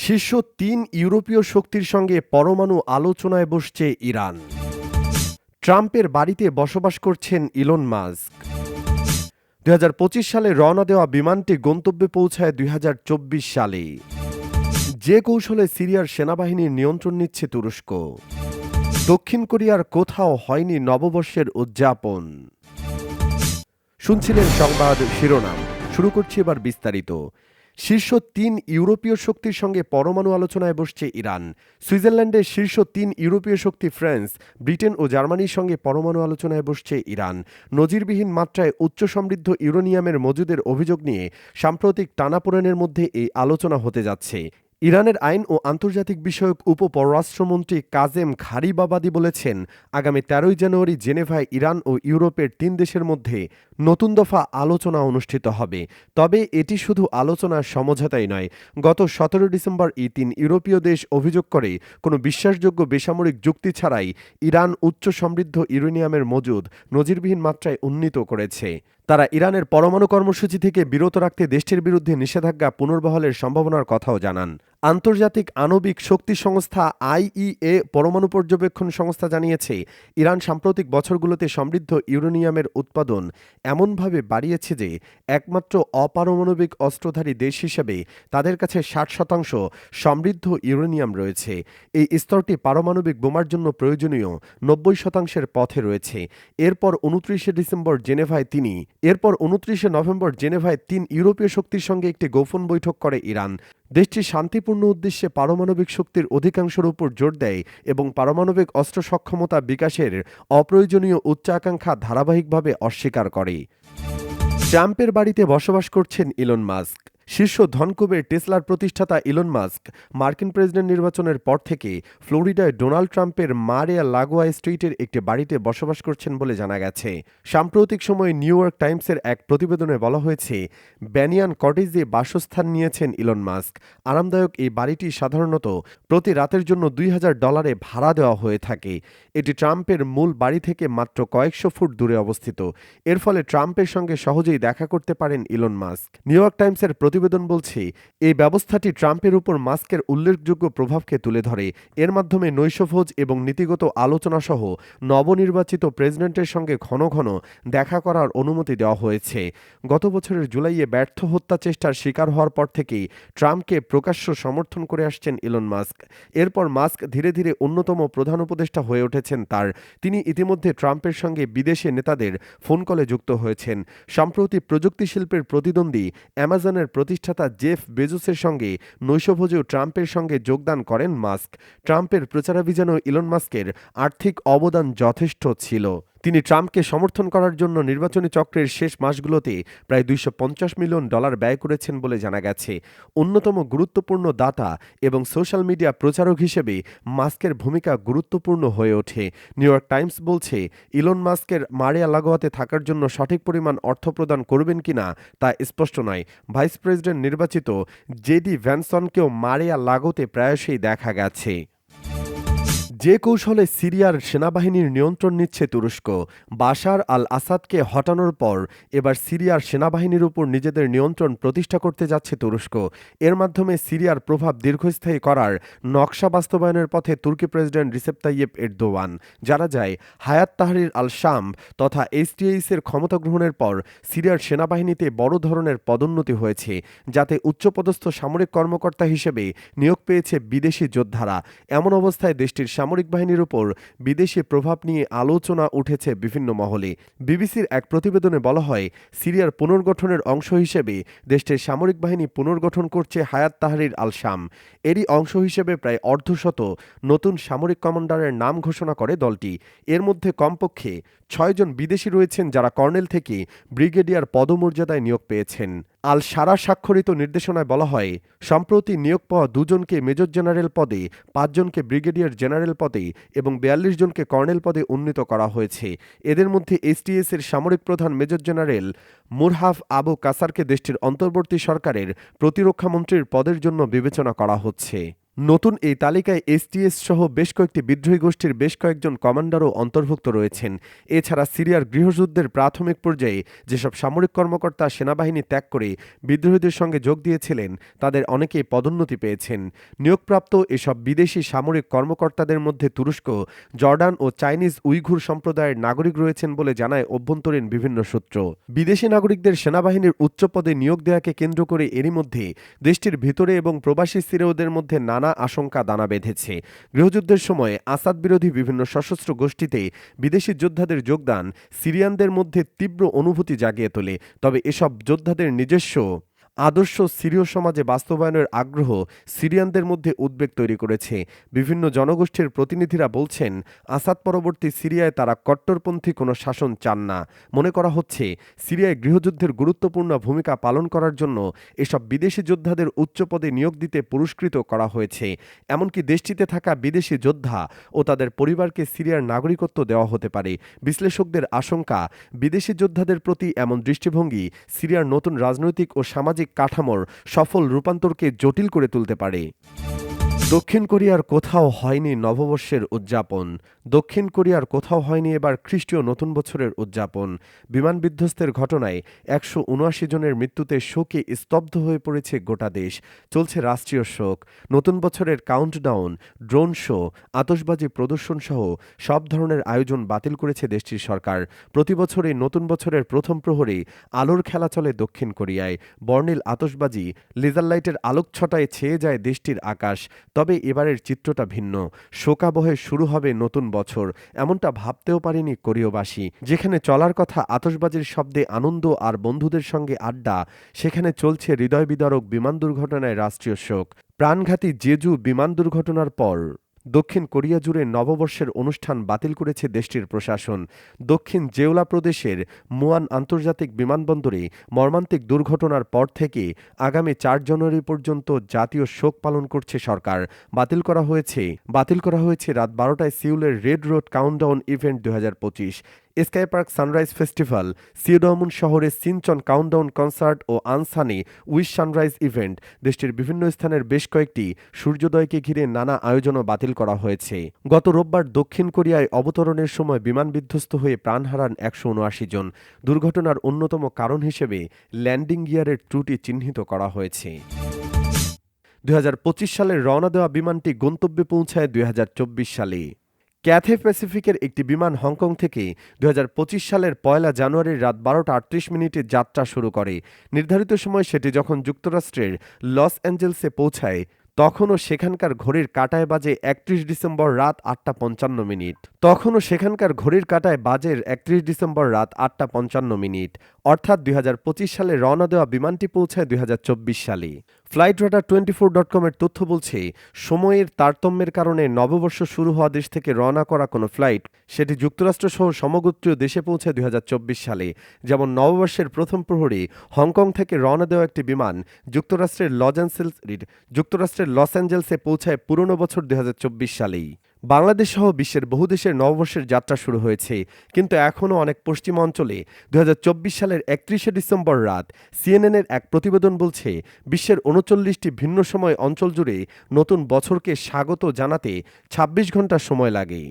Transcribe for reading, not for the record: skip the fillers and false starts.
শীর্ষ ৩ ইউরোপীয় শক্তির সঙ্গে পরমাণু আলোচনায় বসছে ইরান। ট্রাম্পের বাড়িতে বসবাস করছেন ইলন মাস্ক। ২০২৫ সালে রওনা দেওয়া বিমানটি গন্তব্যে পৌঁছায় ২০২৪ সালে। যে কৌশলে সিরিয়ার সেনাবাহিনীর নিয়ন্ত্রণ নিচ্ছে তুরস্ক। দক্ষিণ কোরিয়ার কোথাও হয়নি নববর্ষের উদযাপন। শুনছিলেন সংবাদ শিরোনাম। শুরু করছি এবার বিস্তারিত। শীর্ষ ৩ ইউরোপীয় শক্তির সঙ্গে পরমাণু আলোচনায় বসছে ইরান। সুইজারল্যান্ডের শীর্ষ ৩ ইউরোপীয় শক্তি ফ্রান্স, ব্রিটেন ও জার্মানির সঙ্গে পরমাণু আলোচনায় বসছে ইরান। নজিরবিহীন মাত্রায় উচ্চ সমৃদ্ধ ইউরেনিয়ামের মজুদের অভিযোগ নিয়ে সাম্প্রতিক টানাপোড়েনের মধ্যে এই আলোচনা হতে যাচ্ছে। ইরানের আইন ও আন্তর্জাতিক বিষয়ক উপপররাষ্ট্রমন্ত্রী কাজেম ঘারিবাবাদি বলেছেন, আগামী ১৩ জানুয়ারি জেনেভায় ইরান ও ইউরোপের ৩ দেশের মধ্যে নতুন দফা আলোচনা অনুষ্ঠিত হবে। তবে এটি শুধু আলোচনার সমঝোতাই নয়। গত ১৭ ডিসেম্বর এই ৩ ইউরোপীয় দেশ অভিযোগ করে কোনো বিশ্বাসযোগ্য বেসামরিক যুক্তি ছাড়াই ইরান উচ্চ সমৃদ্ধ ইউরেনিয়ামের মজুদ নজিরবিহীন মাত্রায় উন্নীত করেছে। তারা ইরানের পরমাণু কর্মসূচি থেকে বিরত রাখতে দেশটির বিরুদ্ধে নিষেধাজ্ঞা পুনর্বহালের সম্ভাবনার কথাও জানান। আন্তর্জাতিক আণবিক শক্তি সংস্থা আইইএ পরমাণু পর্যবেক্ষণ সংস্থা জানিয়েছে, ইরান সাম্প্রতিক বছরগুলোতে সমৃদ্ধ ইউরেনিয়ামের উৎপাদন এমনভাবে বাড়িয়েছে যে একমাত্র অপারমাণবিক অস্ত্রধারী দেশ হিসেবে তাদের কাছে ৬০% সমৃদ্ধ ইউরেনিয়াম রয়েছে। এই স্তরটি পারমাণবিক বোমার জন্য প্রয়োজনীয় ৯০% পথে রয়েছে। এরপর ২৯ নভেম্বর জেনেভায় ৩ ইউরোপীয় শক্তির সঙ্গে একটি গোপন বৈঠক করে ইরান। দেশটি শান্তিপূর্ণ উদ্দেশ্যে পারমাণবিক শক্তির অধিকাংশের উপর জোর দেয় এবং পারমাণবিক অস্ত্র সক্ষমতা বিকাশের অপ্রয়োজনীয় উচ্চাকাঙ্ক্ষা ধারাবাহিকভাবে অস্বীকার করে। ট্রাম্পের বাড়িতে বসবাস করছেন ইলন মাস্ক। শীর্ষ ধনকুবের টেসলার প্রতিষ্ঠাতা ইলন মাস্ক মার্কিন প্রেসিডেন্ট নির্বাচনের পর থেকে ফ্লোরিডায় ডোনাল্ড ট্রাম্পের মারিয়া লাগোয়া স্ট্রিটের একটি বাড়িতে বসবাস করছেন বলে জানা গেছে। সাম্প্রতিক সময়ে নিউ ইয়র্ক টাইমসের এক প্রতিবেদনে বলা হয়েছে, ব্যানিয়ান কটেজে বাসস্থান নিয়েছেন ইলন মাস্ক। আরামদায়ক এই বাড়িটি সাধারণত প্রতি রাতের জন্য $২,০০০ ভাড়া দেওয়া হয়ে থাকে। এটি ট্রাম্পের মূল বাড়ি থেকে মাত্র কয়েকশো ফুট দূরে অবস্থিত। এর ফলে ট্রাম্পের সঙ্গে সহজেই দেখা করতে পারেন ইলন মাস্ক। নিউ ইয়র্ক টাইমসের প্রতিবেদন বলছে, এই ব্যবস্থাটি ট্রাম্পের উপর মাস্কের উল্লেখযোগ্য প্রভাবকে তুলে ধরে। এর মাধ্যমে নৈশভোজ এবং নীতিগত আলোচনা সহ নবনির্বাচিত প্রেসিডেন্টের সঙ্গে ঘন ঘন দেখা করার অনুমতি দেওয়া হয়েছে। গত বছরের জুলাইয়ে ব্যর্থ হত্যা চেষ্টার শিকার হওয়ার পর থেকেই ট্রাম্পকে প্রকাশ্য সমর্থন করে আসছেন ইলন মাস্ক। এরপর মাস্ক ধীরে ধীরে অন্যতম প্রধান উপদেষ্টা হয়ে উঠেছেন তিনি ইতিমধ্যে ট্রাম্পের সঙ্গে বিদেশি নেতাদের ফোন কলে যুক্ত হয়েছেন। সম্প্রতি প্রযুক্তি শিল্পের প্রতিদ্বন্দ্বী অ্যামাজনের প্রতিষ্ঠাতা জেফ বেজোসের সঙ্গে নৈশভোজেও ট্রাম্পের সঙ্গে যোগদান করেন মাস্ক। ট্রাম্পের প্রচারাভিযানেও ইলন মাস্কের আর্থিক অবদান যথেষ্ট ছিল। তিনি ট্রাম্পকে সমর্থন করার জন্য নির্বাচনী চক্রের শেষ মাসগুলোতে প্রায় $২৫০ মিলিয়ন ব্যয় করেছেন বলে জানা গেছে। অন্যতম গুরুত্বপূর্ণ দাতা এবং সোশ্যাল মিডিয়া প্রচারক হিসেবে মাস্কের ভূমিকা গুরুত্বপূর্ণ হয়ে ওঠে। নিউ ইয়র্ক টাইমস বলছে, ইলন মাস্কের মারিয়া লাগোয়াতে থাকার জন্য সঠিক পরিমাণ অর্থ প্রদান করবেন কিনা তা স্পষ্ট নয়। ভাইস প্রেসিডেন্ট নির্বাচিত জেডি ভ্যানসনকেও মারিয়া লাগোতে প্রায়শই দেখা গেছে। যে কৌশলে সিরিয়ার সেনাবাহিনীর নিয়ন্ত্রণ নিচ্ছে তুরস্ক। বাশার আল আসাদকে হটানোর পর এবার সিরিয়ার সেনাবাহিনীর উপর নিজেদের নিয়ন্ত্রণ প্রতিষ্ঠা করতে যাচ্ছে তুরস্ক। এর মাধ্যমে সিরিয়ার প্রভাব দীর্ঘস্থায়ী করার নকশা বাস্তবায়নের পথে তুর্কি প্রেসিডেন্ট রিসেপ তাইয়েপ এরদোয়ান। জানা যায়, হায়াত তাহরির আল শাম তথা এইচটিএইচের ক্ষমতা গ্রহণের পর সিরিয়ার সেনাবাহিনীতে বড় ধরনের পদোন্নতি হয়েছে, যাতে উচ্চপদস্থ সামরিক কর্মকর্তা হিসেবে নিয়োগ পেয়েছে বিদেশি যোদ্ধারা। এমন অবস্থায় দেশটির সামরিক বাহিনীর উপর বিদেশি প্রভাব নিয়ে আলোচনা উঠেছে বিভিন্ন মহলে। বিবিসির এক প্রতিবেদনে বলা হয়, সিরিয়ার পুনর্গঠনের অংশ হিসেবে দেশটির সামরিক বাহিনী পুনর্গঠন করছে হায়াত তাহরির আল শাম। এরই অংশ হিসেবে প্রায় অর্ধশত নতুন সামরিক কমান্ডারের নাম ঘোষণা করে দলটি। এর মধ্যে কমপক্ষে ৬ জন বিদেশি রয়েছেন, যারা কর্নেল থেকে ব্রিগেডিয়ার পদমর্যাদায় নিয়োগ পেয়েছেন। আল সারা স্বাক্ষরিত নির্দেশনায় বলা হয়, সম্প্রতি নিয়োগ পাওয়া ২ জনকে মেজর জেনারেল পদে, ৫ জনকে ব্রিগেডিয়ার জেনারেল পদে এবং ৪২ জনকে কর্নেল পদে উন্নীত করা হয়েছে। এদের মধ্যে এইচটিএস এর সামরিক প্রধান মেজর জেনারেল মুরহাফ আবু কাসারকে দেশটির অন্তর্বর্তী সরকারের প্রতিরক্ষা মন্ত্রীর পদের জন্য বিবেচনা করা হচ্ছে। নতুন এই তালিকায় এসটিএস সহ বেশ কয়েকটি বিদ্রোহী গোষ্ঠীর বেশ কয়েকজন কমান্ডারও অন্তর্ভুক্ত রয়েছেন। এছাড়া সিরিয়ার গৃহযুদ্ধের প্রাথমিক পর্যায়ে যেসব সামরিক কর্মকর্তা সেনাবাহিনী ত্যাগ করে বিদ্রোহীদের সঙ্গে যোগ দিয়েছিলেন তাদের অনেকেই পদোন্নতি পেয়েছেন। নিয়োগপ্রাপ্ত এসব বিদেশি সামরিক কর্মকর্তাদের মধ্যে তুরস্ক, জর্ডান ও চাইনিজ উইঘুর সম্প্রদায়ের নাগরিক রয়েছেন বলে জানায় অভ্যন্তরীণ বিভিন্ন সূত্র। বিদেশি নাগরিকদের সেনাবাহিনীর উচ্চপদে নিয়োগ দেওয়াকে কেন্দ্র করে এরই মধ্যে দেশটির ভিতরে এবং প্রবাসী সিরীয়দের মধ্যে নানা আশঙ্কা দানা বেঁধেছে। গৃহযুদ্ধের সময় আসাদ বিরোধী বিভিন্ন সশস্ত্র গোষ্ঠীতে বিদেশি যোদ্ধাদের যোগদান সিরিয়ানদের মধ্যে তীব্র অনুভূতি জাগিয়ে তোলে। তবে এসব যোদ্ধাদের নিজস্ব আদর্শ সিরীয় সমাজে বাস্তবায়নের আগ্রহ সিরিয়ানদের মধ্যে উদ্বেগ তৈরি করেছে। বিভিন্ন জনগোষ্ঠীর প্রতিনিধিরা বলছেন, আসাদ পরবর্তী সিরিয়ায় তারা কট্টরপন্থী কোনো শাসন চান না। মনে করা হচ্ছে সিরিয়ায় গৃহযুদ্ধের গুরুত্বপূর্ণ ভূমিকা পালন করার জন্য এসব বিদেশি যোদ্ধাদের উচ্চপদে নিয়োগ দিতে পুরস্কৃত করা হয়েছে। এমনকি দেশটিতে থাকা বিদেশি যোদ্ধা ও তাদের পরিবারকে সিরিয়ার নাগরিকত্ব দেওয়া হতে পারে। বিশ্লেষকদের আশঙ্কা, বিদেশি যোদ্ধাদের প্রতি এমন দৃষ্টিভঙ্গি সিরিয়ার নতুন রাজনৈতিক ও সামাজিক কাঠামোর সফল রূপান্তরকে জটিল করে তুলতে পারে। দক্ষিণ কোরিয়ার কোথাও হয়নি নববর্ষের উদযাপন। দক্ষিণ কোরিয়ার কোথাও হয়নি এবার খ্রিস্টীয় নতুন বছরের উদযাপন। বিমান বিধ্বস্তের ঘটনায় ১৭৯ জনের মৃত্যুতে শোকে স্তব্ধ হয়ে পড়েছে গোটা দেশ। চলছে রাষ্ট্রীয় শোক। নতুন বছরের কাউন্টডাউন, ড্রোন শো, আতশবাজি প্রদর্শন সহ সব ধরনের আয়োজন বাতিল করেছে দেশটির সরকার। প্রতি বছরই নতুন বছরের প্রথম প্রহরে আলোর খেলা চলে দক্ষিণ কোরিয়ায়। বর্ণিল আতশবাজি, লেজার লাইটের আলোকছটায় ছেয়ে যায় দেশটির আকাশ। তবে এবারের চিত্রটা ভিন্ন। শোকাবহে শুরু হবে নতুন বছর, এমনটা ভাবতেও পারেনি কোরীয়বাসী। যেখানে চলার কথা আতশবাজির শব্দে আনন্দ আর বন্ধুদের সঙ্গে আড্ডা, সেখানে চলছে হৃদয় বিদারক বিমান দুর্ঘটনায় রাষ্ট্রীয় শোক। প্রাণঘাতী জেজু বিমান দুর্ঘটনার পর দক্ষিণ কোরিয়া জুড়ে নববর্ষের অনুষ্ঠান বাতিল করেছে দেশটির প্রশাসন। দক্ষিণ জেওলা প্রদেশের মুয়ান আন্তর্জাতিক বিমানবন্দরে মর্মান্তিক দুর্ঘটনার পর থেকে আগামী ৪ জানুয়ারি পর্যন্ত জাতীয় শোক পালন করছে সরকার। বাতিল করা হয়েছে রাত ১২টায় সিউলের red road countdown event ২০২৫, sky park sunrise festival, সিওডমুন শহরে সিনচন কাউন্টডাউন কনসার্ট ও আনসানে উইশ সানরাইজ ইভেন্ট। দেশটির বিভিন্ন স্থানের বেশ কয়েকটি সূর্যোদয়কে ঘিরে নানা আয়োজনও বাতিল করা হয়েছে। গত রোববার দক্ষিণ কোরিয়ায় অবতরণের সময় বিমান বিধ্বস্ত হয়ে প্রাণ হারান ১৭৯ জন। দুর্ঘটনার অন্যতম কারণ হিসেবে ল্যান্ডিং গিয়ারের ত্রুটি চিহ্নিত করা হয়েছে। ২০২৫ সালে রওনা দেওয়া বিমানটি গন্তব্যে পৌঁছায় ২০২৪ সালে। ক্যাথে প্যাসিফিকের একটি বিমান হংকং থেকে ২০২৫ সালের ১ জানুয়ারির রাত ১২টা ৩৮ মিনিটে যাত্রা শুরু করে। নির্ধারিত সময় সেটি যখন যুক্তরাষ্ট্রের লস অ্যাঞ্জেলসে পৌঁছায় তখনও সেখানকার ঘড়ির কাঁটায় বাজে ৩১ ডিসেম্বর রাত ৮টা ৫৫ মিনিট। অর্থাৎ ২০২৫ সালে রওনা দেওয়া বিমানটি পৌঁছায় ২০২৪ সালে। flightradar24.com এর তথ্য বলছে, সময়ের তারতম্যের কারণে নববর্ষ শুরু হওয়া দেশ থেকে রওনা করা কোনো ফ্লাইট সেটি যুক্তরাষ্ট্রসহ সমগোত্রীয় দেশে পৌঁছায় ২০২৪ সালে। যেমন নববর্ষের প্রথম প্রহরে হংকং থেকে রওনা দেওয়া একটি বিমান যুক্তরাষ্ট্রের লস অ্যাঞ্জেলসে পৌঁছায় পুরনো বছর ২০২৪ সালেই। বাংলাদেশ সহ বিশ্বের বহু দেশের নববর্ষের যাত্রা শুরু হয়েছে, কিন্তু এখনও অনেক পশ্চিম অঞ্চলে ২০২৪ সালের ৩১ ডিসেম্বর রাত। সিএনএনের এক প্রতিবেদন বলছে, বিশ্বের ৩৯টি ভিন্ন সময় অঞ্চল জুড়ে নতুন বছরকে স্বাগত জানাতে ২৬ ঘন্টা সময় লাগে।